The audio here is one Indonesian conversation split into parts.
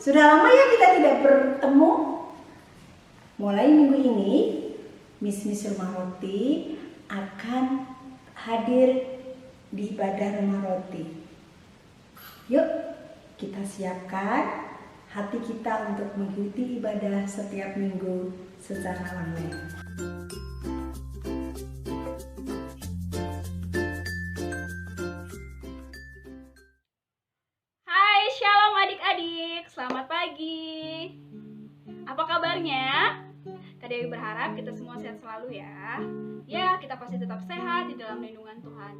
Sudah lama ya kita tidak bertemu. Mulai minggu ini, Miss Rumah Roti akan hadir di ibadah Rumah Roti. Yuk, kita siapkan hati kita untuk mengikuti ibadah setiap minggu secara online. Hai, shalom adik-adik, selamat pagi. Apa kabarnya? Kak Dewi berharap kita semua sehat selalu ya. Ya, kita pasti tetap sehat di dalam lindungan Tuhan.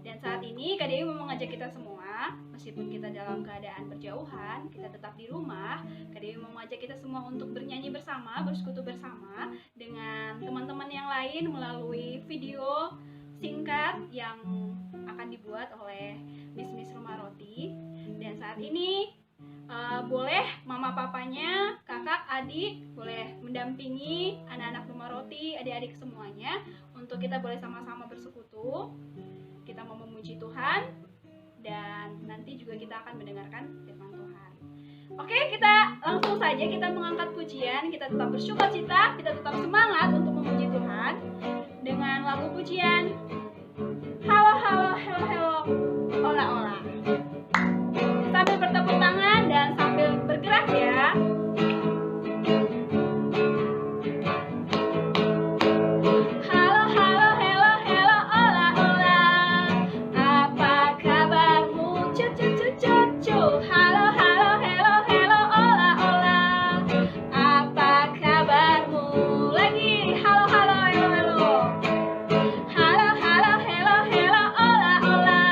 Dan saat ini Kak Dewi mau mengajak kita semua, meskipun kita dalam keadaan berjauhan, kita tetap di rumah. Kak Dewi mau mengajak kita semua untuk bernyanyi bersama, bersekutu bersama dengan teman-teman yang lain melalui video singkat yang akan dibuat oleh Miss Rumah Roti. Dan saat ini boleh mama papanya, kakak, adik boleh mendampingi anak-anak Rumah Roti, adik-adik semuanya untuk kita boleh sama-sama bersekutu. Kita mau memuji Tuhan dan nanti juga kita akan mendengarkan firman Tuhan. Oke, kita langsung saja kita mengangkat pujian, kita tetap bersuka cita, kita tetap semangat untuk memuji Tuhan dengan lagu pujian Halo halo hello hello ola ola. Sambil bertepuk tangan dan sambil bergerak ya. Halo halo hello hello ola ola. Apa kabarmu cucu cucu cucu. Halo halo hello hello ola ola. Apa kabarmu lagi. Halo halo hello hello. Halo halo hello hello ola ola.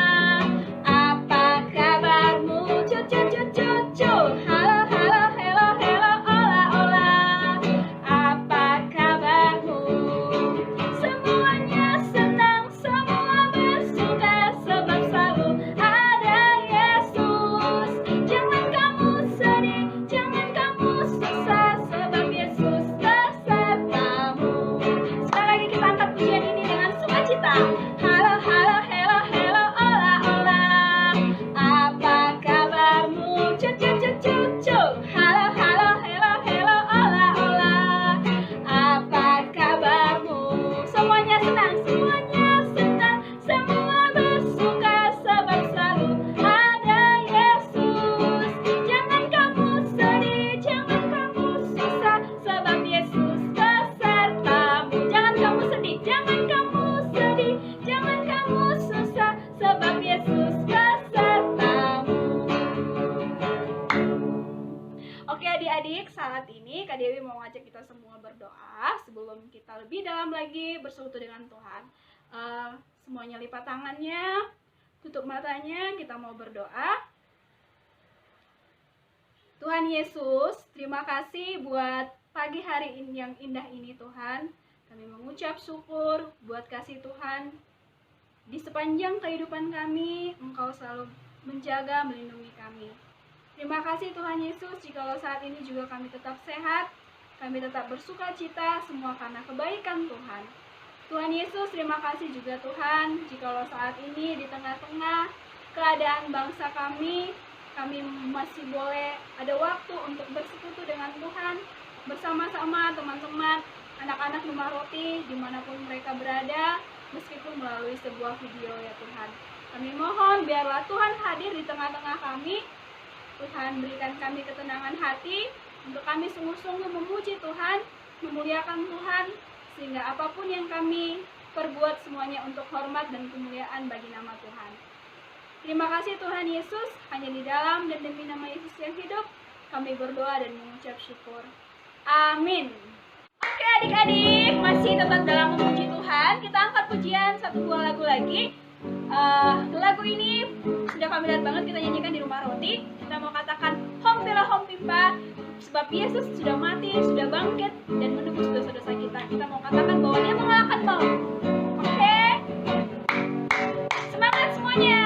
Apa kabarmu cucu cucu cucu. Halo halo hello hello ola ola. Apa kabarmu? Semuanya senang, semua bersuka sebab selalu ada Yesus. Jangan kamu sedih, jangan kamu susah sebab Yesus besertamu. Sekali lagi kita angkat pujian ini dengan sukacita. Halo halo hello hello ola ola. Apa kabarmu cucu cucu cucu. Halo halo hello hello ola ola. Apa kabarmu? Semuanya senang, semuanya senang, semua bersuka sebab selalu ada Yesus. Jangan kamu sedih, jangan kamu susah sebab Yesus besertamu. Jangan kamu sedih, jangan kamu sedih, jangan kamu susah sebab Yesus besertamu. Oke adik-adik, saat ini Kak Dewi mau ngajak kita semua berdoa sebelum kita lebih dalam lagi bersekutu dengan Tuhan. Semuanya lipat tangannya, tutup matanya, kita mau berdoa. Tuhan Yesus, terima kasih buat pagi hari ini yang indah ini Tuhan. Kami mengucap syukur buat kasih Tuhan. Di sepanjang kehidupan kami, Engkau selalu menjaga, melindungi kami. Terima kasih Tuhan Yesus, jikalau saat ini juga kami tetap sehat, kami tetap bersuka cita, semua karena kebaikan Tuhan. Tuhan Yesus, terima kasih juga Tuhan, jikalau saat ini di tengah-tengah keadaan bangsa kami masih boleh ada waktu untuk bersekutu dengan Tuhan, bersama-sama teman-teman, anak-anak Rumah Roti, dimanapun mereka berada, meskipun melalui sebuah video ya Tuhan. Kami mohon biarlah Tuhan hadir di tengah-tengah kami. Tuhan berikan kami ketenangan hati untuk kami sungguh-sungguh memuji Tuhan, memuliakan Tuhan, sehingga apapun yang kami perbuat semuanya untuk hormat dan kemuliaan bagi nama Tuhan. Terima kasih Tuhan Yesus, hanya di dalam dan demi nama Yesus yang hidup, kami berdoa dan mengucap syukur. Amin. Oke adik-adik, masih tetap dalam memuji Tuhan, kita angkat pujian satu buah lagu lagi. Lagu ini sudah familiar banget kita nyanyikan di Rumah Roti. Kita mau katakan Hompilah Hompimpa, sebab Yesus sudah mati, sudah bangkit dan menebus dosa-dosa kita. Kita mau katakan bahwa Dia mengalahkan maut. Oke? Semangat semuanya.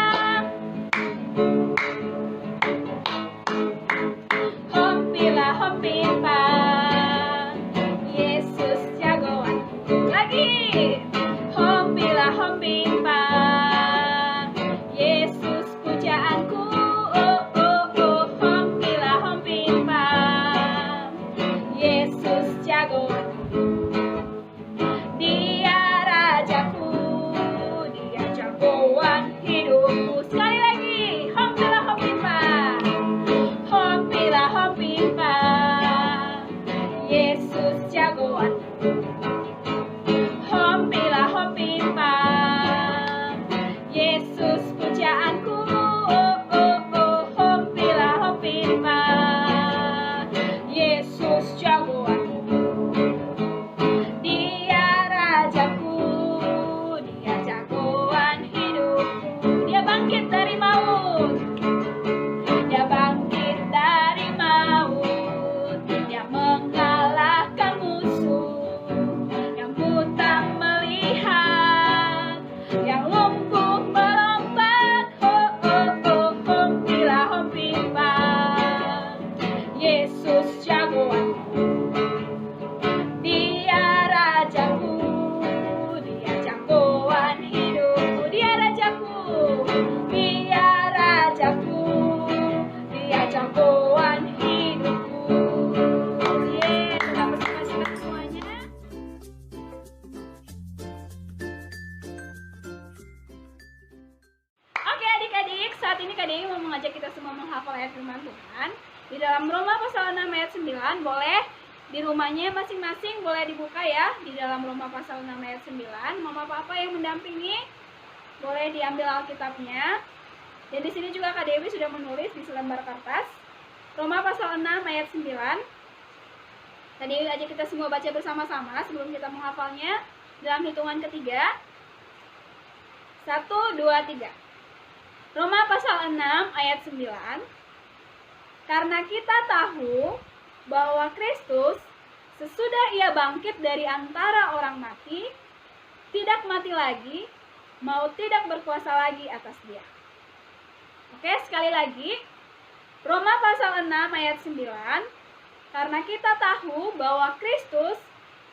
Hompilah Hompimpa, Yesus jagoan. Lagi. Hompilah Hompimpa, Yesus pujaanku. Oh oh oh, Hompilah Hompimpa. firman Tuhan di dalam Roma pasal 6 ayat 9. Boleh di rumahnya masing-masing boleh dibuka ya, di dalam Roma pasal 6 ayat 9. Mama papa yang mendampingi boleh diambil Alkitabnya. Dan di sini juga Kak Dewi sudah menulis di selembar kertas. Roma pasal 6 ayat 9. Kak Dewi ajak kita semua baca bersama-sama sebelum kita menghafalnya dalam hitungan ketiga. 1, 2, 3. Roma pasal 6 ayat 9. Karena kita tahu bahwa Kristus sesudah ia bangkit dari antara orang mati, tidak mati lagi, maut tidak berkuasa lagi atas dia. Oke, sekali lagi. Roma pasal 6 ayat 9. Karena kita tahu bahwa Kristus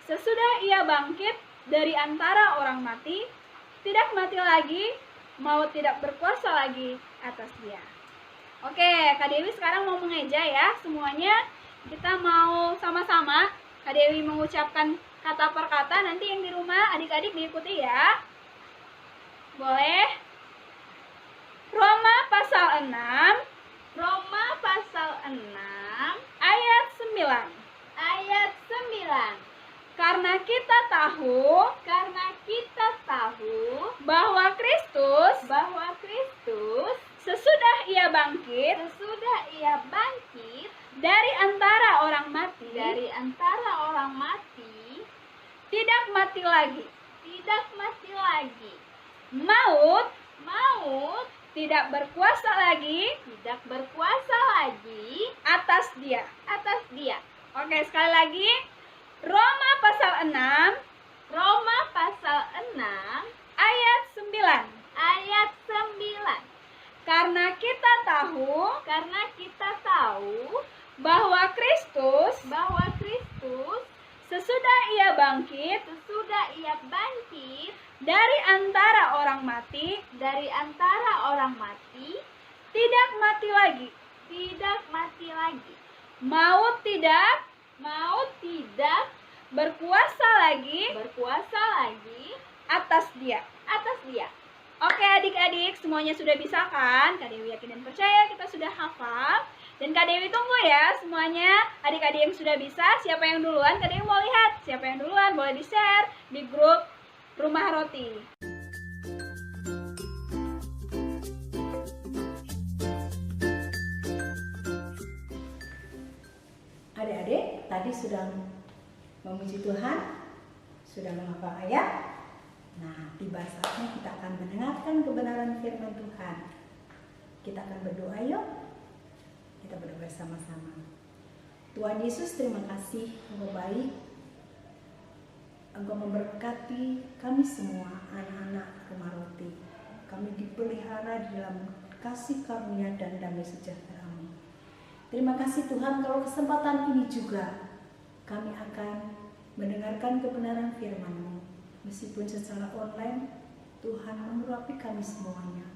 sesudah ia bangkit dari antara orang mati, tidak mati lagi, maut tidak berkuasa lagi atas dia. Oke, Kak Dewi sekarang mau mengeja ya. Semuanya kita mau sama-sama Kak Dewi mengucapkan kata per kata. Nanti yang di rumah adik-adik diikuti ya. Boleh? Roma pasal 6. Roma pasal 6 Ayat 9. ayat 9. Karena kita tahu bahwa Kristus sesudah ia bangkit dari antara orang mati, tidak mati lagi. Maut tidak berkuasa lagi atas dia. Oke, sekali lagi. Roma pasal 6 ayat 9. Karena kita tahu bahwa Kristus sesudah ia bangkit dari antara orang mati, tidak mati lagi. Maut tidak berkuasa lagi atas dia. Oke adik-adik, semuanya sudah bisa kan? Kak Dewi yakin dan percaya kita sudah hafal. Dan Kak Dewi tunggu ya semuanya. Adik-adik yang sudah bisa, siapa yang duluan? Kak Dewi mau lihat siapa yang duluan. Boleh di-share di grup Rumah Roti. Adik-adik tadi sudah memuji Tuhan, sudah menghafal ayat. Nah, tiba saatnya kita akan mendengarkan kebenaran firman Tuhan. Kita akan berdoa yuk. Kita berdoa bersama-sama. Tuhan Yesus, terima kasih Engkau baik. Engkau memberkati kami semua anak-anak Rumah Roti. Kami dipelihara di dalam kasih karunia dan damai sejahtera-Mu. Terima kasih Tuhan, kalau kesempatan ini juga kami akan mendengarkan kebenaran firman-Mu. Meskipun secara online, Tuhan mengurapi kami semuanya.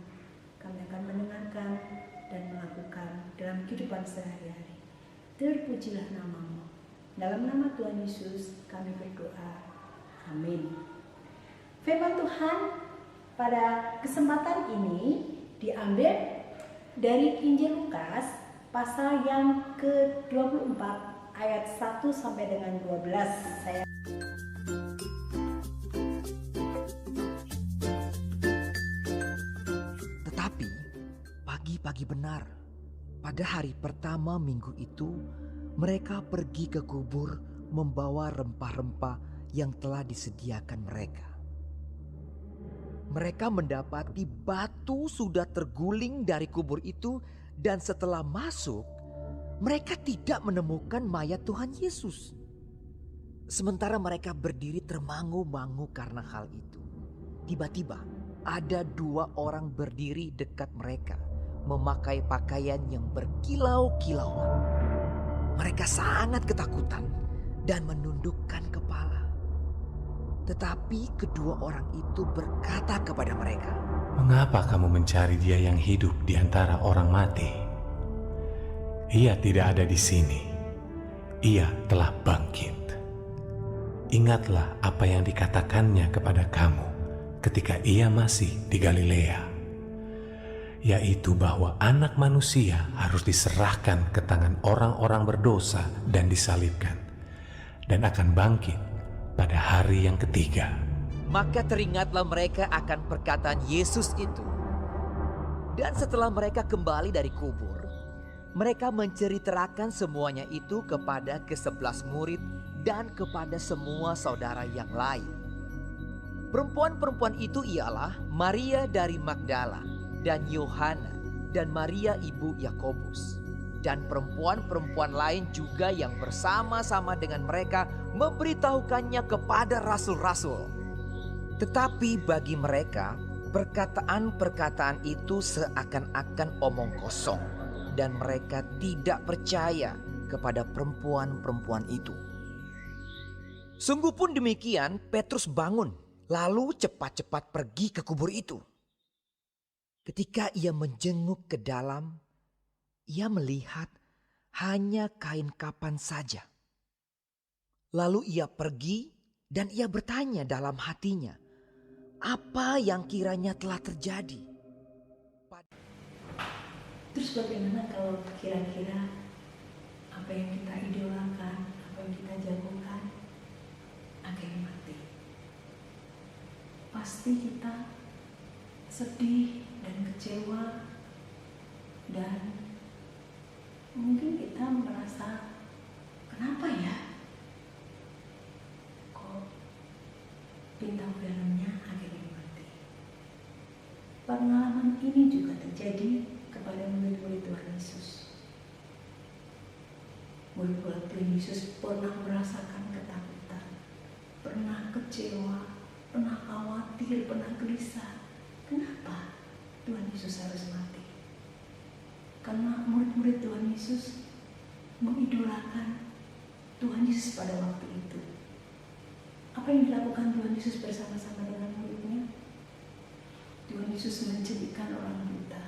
Kami akan mendengarkan dan melakukan dalam kehidupan sehari-hari. Terpujilah nama-Mu. Dalam nama Tuhan Yesus kami berdoa. Amin. Firman Tuhan pada kesempatan ini diambil dari Injil Lukas pasal yang ke-24 ayat 1 sampai dengan 12. Saya Pagi benar, pada hari pertama minggu itu, mereka pergi ke kubur membawa rempah-rempah yang telah disediakan mereka. Mereka mendapati batu sudah terguling dari kubur itu, dan setelah masuk, mereka tidak menemukan mayat Tuhan Yesus. Sementara mereka berdiri termangu-mangu karena hal itu, tiba-tiba ada 2 orang berdiri dekat mereka, memakai pakaian yang berkilau-kilauan. Mereka sangat ketakutan dan menundukkan kepala. Tetapi kedua orang itu berkata kepada mereka, "Mengapa kamu mencari Dia yang hidup di antara orang mati? Ia tidak ada di sini. Ia telah bangkit. Ingatlah apa yang dikatakannya kepada kamu ketika Ia masih di Galilea. yaitu bahwa Anak Manusia harus diserahkan ke tangan orang-orang berdosa dan disalibkan, dan akan bangkit pada hari yang ketiga. Maka teringatlah mereka akan perkataan Yesus itu. Dan setelah mereka kembali dari kubur, mereka menceritakan semuanya itu kepada ke-11 murid dan kepada semua saudara yang lain. Perempuan-perempuan itu ialah Maria dari Magdala dan Yohana dan Maria ibu Yakobus, dan perempuan-perempuan lain juga yang bersama-sama dengan mereka memberitahukannya kepada rasul-rasul. Tetapi bagi mereka, perkataan-perkataan itu seakan-akan omong kosong, dan mereka tidak percaya kepada perempuan-perempuan itu. Sungguh pun demikian, Petrus bangun, lalu cepat-cepat pergi ke kubur itu. Ketika ia menjenguk ke dalam, ia melihat hanya kain kapan saja. Lalu ia pergi dan ia bertanya dalam hatinya, apa yang kiranya telah terjadi? Terus bagaimana kalau kira-kira apa yang kita idolakan, apa yang kita jagokan akhirnya mati? Pasti kita sedih dan kecewa, dan mungkin kita merasa, kenapa ya kok bintang filmnya akhirnya mati. Pengalaman ini juga terjadi kepada murid-murid Tuhan Yesus. Murid-murid Tuhan Yesus pernah merasakan ketakutan, pernah kecewa, pernah khawatir, pernah gelisah. Kenapa Tuhan Yesus harus mati? Karena murid-murid Tuhan Yesus mengidolakan Tuhan Yesus pada waktu itu. Apa yang dilakukan Tuhan Yesus bersama-sama dengan muridnya? Tuhan Yesus menjadikan orang buta,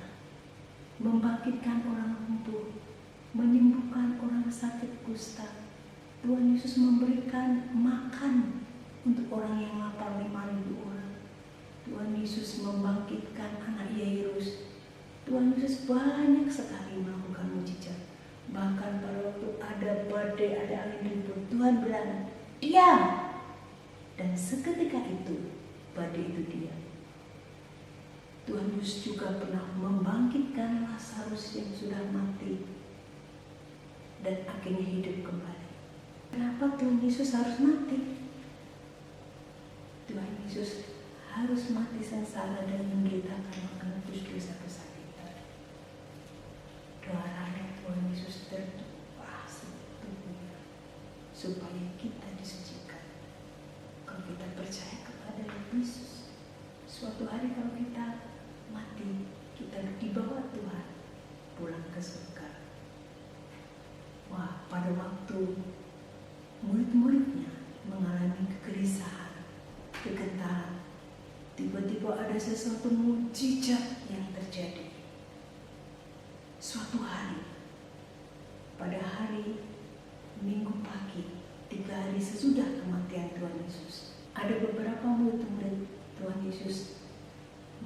membangkitkan orang lumpuh, menyembuhkan orang sakit kusta. Tuhan Yesus memberikan makan untuk orang yang lapar 5.000 orang. Tuhan Yesus membangkitkan anak Yairus. Tuhan Yesus banyak sekali melakukan mujizat. Bahkan pada waktu ada badai, ada angin ribut, Tuhan bilang, diam. Dan seketika itu, badai itu diam. Tuhan Yesus juga pernah membangkitkan Lazarus yang sudah mati dan akhirnya hidup kembali. Kenapa Tuhan Yesus harus mati? Tuhan Yesus harus mati sengsara dan menderita karena menebus dosa-dosa kita. Darah Tuhan Yesus tertumpah seluruhnya supaya kita disucikan. Kalau kita percaya kepada Yesus, suatu hari kalau kita mati, kita dibawa Tuhan pulang ke surga. Wah, pada waktu murid-muridnya mengalami kegelisahan, kegentaran, tiba-tiba ada sesuatu mujizat yang terjadi. Suatu hari, pada hari Minggu pagi, 3 hari sesudah kematian Tuhan Yesus, ada beberapa murid-murid Tuhan Yesus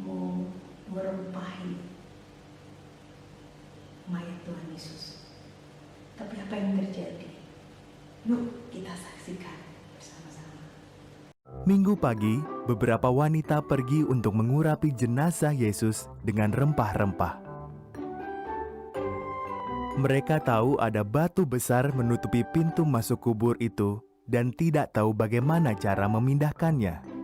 mau merempahi mayat Tuhan Yesus. Tapi apa yang terjadi? Yuk kita saksikan bersama-sama. Minggu pagi, beberapa wanita pergi untuk mengurapi jenazah Yesus dengan rempah-rempah. Mereka tahu ada batu besar menutupi pintu masuk kubur itu dan tidak tahu bagaimana cara memindahkannya.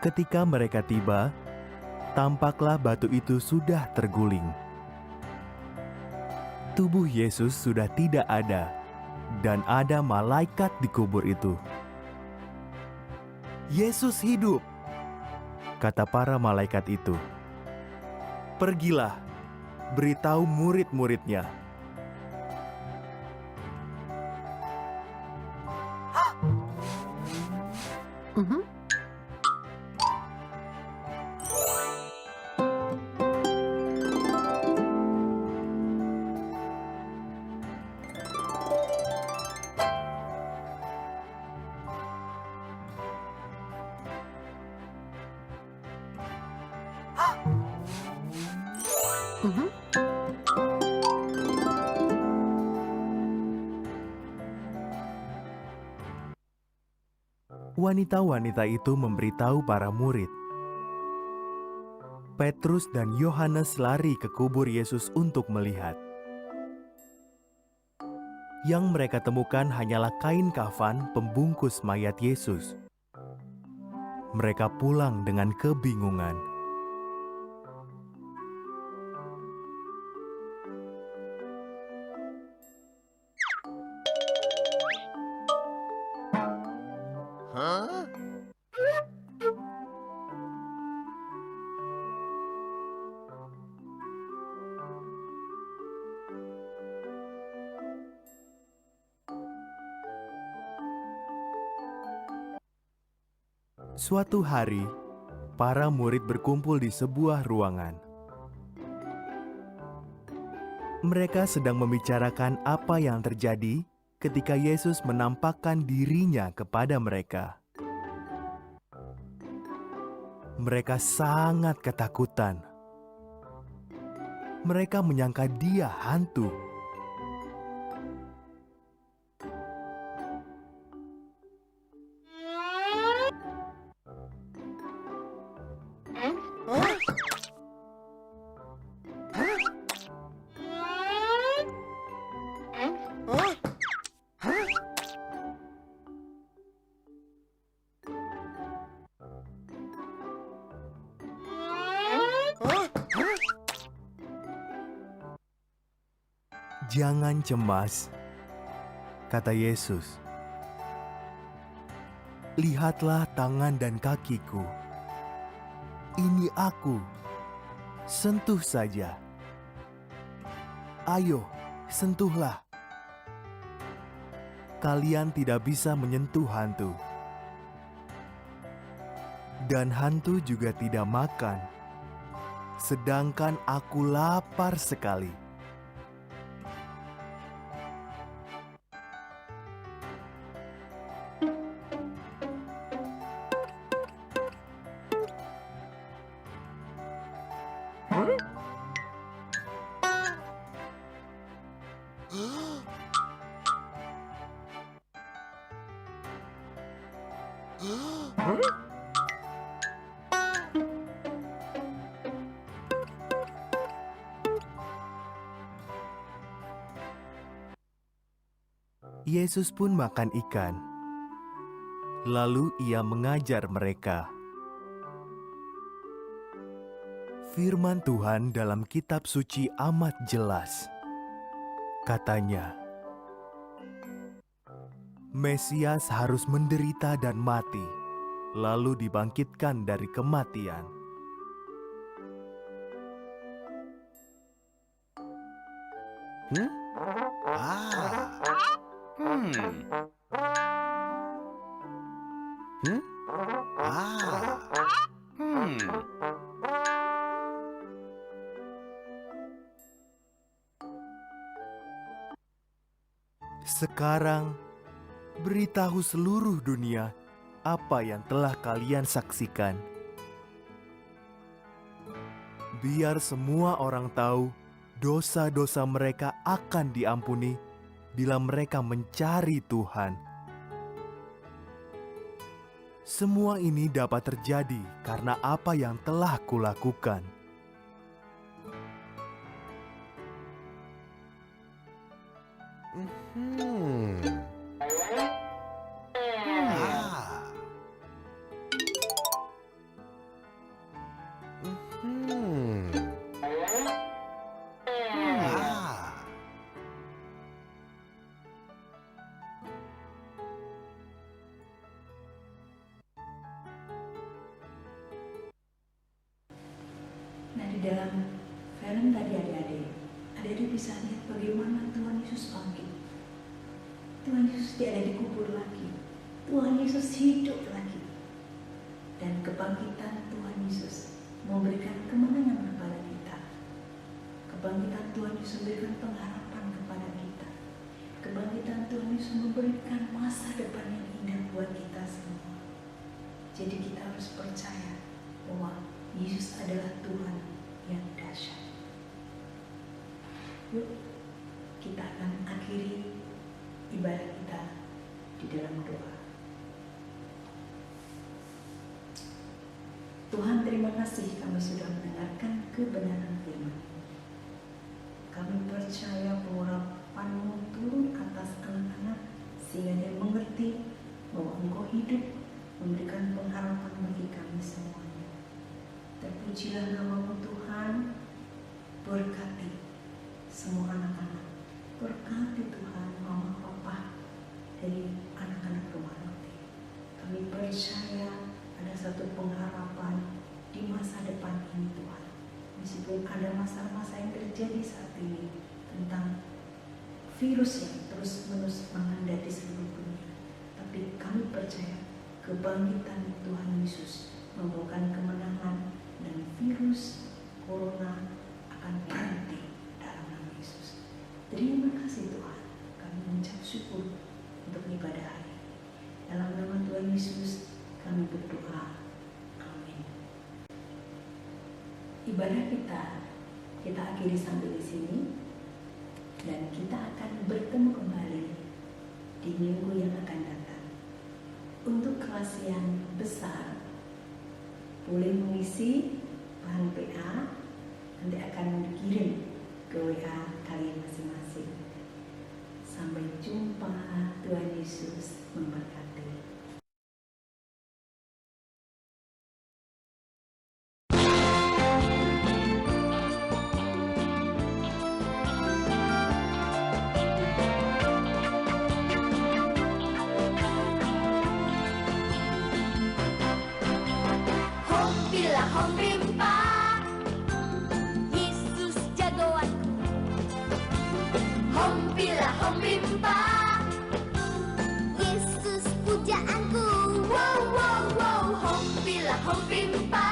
Ketika mereka tiba, tampaklah batu itu sudah terguling. Tubuh Yesus sudah tidak ada, dan ada malaikat di kubur itu. "Yesus hidup," kata para malaikat itu. Pergilah, beritahu murid-muridnya. Wanita-wanita itu memberitahu para murid. Petrus dan Yohanes lari ke kubur Yesus untuk melihat. Yang mereka temukan hanyalah kain kafan pembungkus mayat Yesus. Mereka pulang dengan kebingungan. Suatu hari, para murid berkumpul di sebuah ruangan. Mereka sedang membicarakan apa yang terjadi ketika Yesus menampakkan dirinya kepada mereka. Mereka sangat ketakutan. Mereka menyangka dia hantu. Jangan cemas, kata Yesus. Lihatlah tangan dan kakiku. Ini aku. Sentuh saja. Ayo, sentuhlah. Kalian tidak bisa menyentuh hantu. Dan hantu juga tidak makan. Sedangkan aku lapar sekali. Yesus pun makan ikan. Lalu ia mengajar mereka. Firman Tuhan dalam kitab suci amat jelas. Katanya, Mesias harus menderita dan mati, lalu dibangkitkan dari kematian. Sekarang, beritahu seluruh dunia apa yang telah kalian saksikan. Biar semua orang tahu dosa-dosa mereka akan diampuni bila mereka mencari Tuhan. Semua ini dapat terjadi karena apa yang telah kulakukan. Nah, di dalam bagaimana Tuhan Yesus bangkit. Tuhan Yesus tidak ada dikubur lagi. Tuhan Yesus hidup lagi. Dan kebangkitan Tuhan Yesus memberikan kemenangan kepada kita. Kebangkitan Tuhan Yesus memberikan pengharapan kepada kita. Kebangkitan Tuhan Yesus memberikan masa depan yang indah buat kita semua. Jadi kita harus percaya bahwa Yesus adalah Tuhan yang dahsyat. Yuk, kita akan akhiri ibadah kita di dalam doa. Tuhan, terima kasih kami sudah mendengarkan kebenaran firman. Kami percaya pengurapan-Mu turun atas anak-anak sehingga dia mengerti bahwa Engkau hidup, memberikan pengharapan bagi kami semuanya. Terpujilah nama-Mu Tuhan, berkati semua anak-anak, berkati Tuhan mama papa dari anak-anak Rumah Roti. Kami percaya ada satu pengharapan di masa depan ini Tuhan. Meskipun ada masa-masa yang terjadi saat ini tentang virus yang terus-menerus melanda di seluruh dunia, tapi kami percaya kebangkitan Tuhan Yesus membawakan kemenangan dan virus corona akan berhenti dalam nama Yesus. Terima kasih Tuhan, kami mengucap syukur untuk ibadah hari. Dalam nama Tuhan Yesus kami berdoa. Amin. Ibadah kita akhiri sampai di sini, dan kita akan bertemu kembali di minggu yang akan datang. Untuk kelas yang besar, boleh mengisi bahan PA, nanti akan dikirim ke WA kalian masing-masing. Sampai jumpa, Tuhan Yesus memberkati. Hompilah hompimpa, Yesus jagoanku. Hompilah hompimpa, Yesus pujaanku. Wow wow wow, hompilah hompimpa.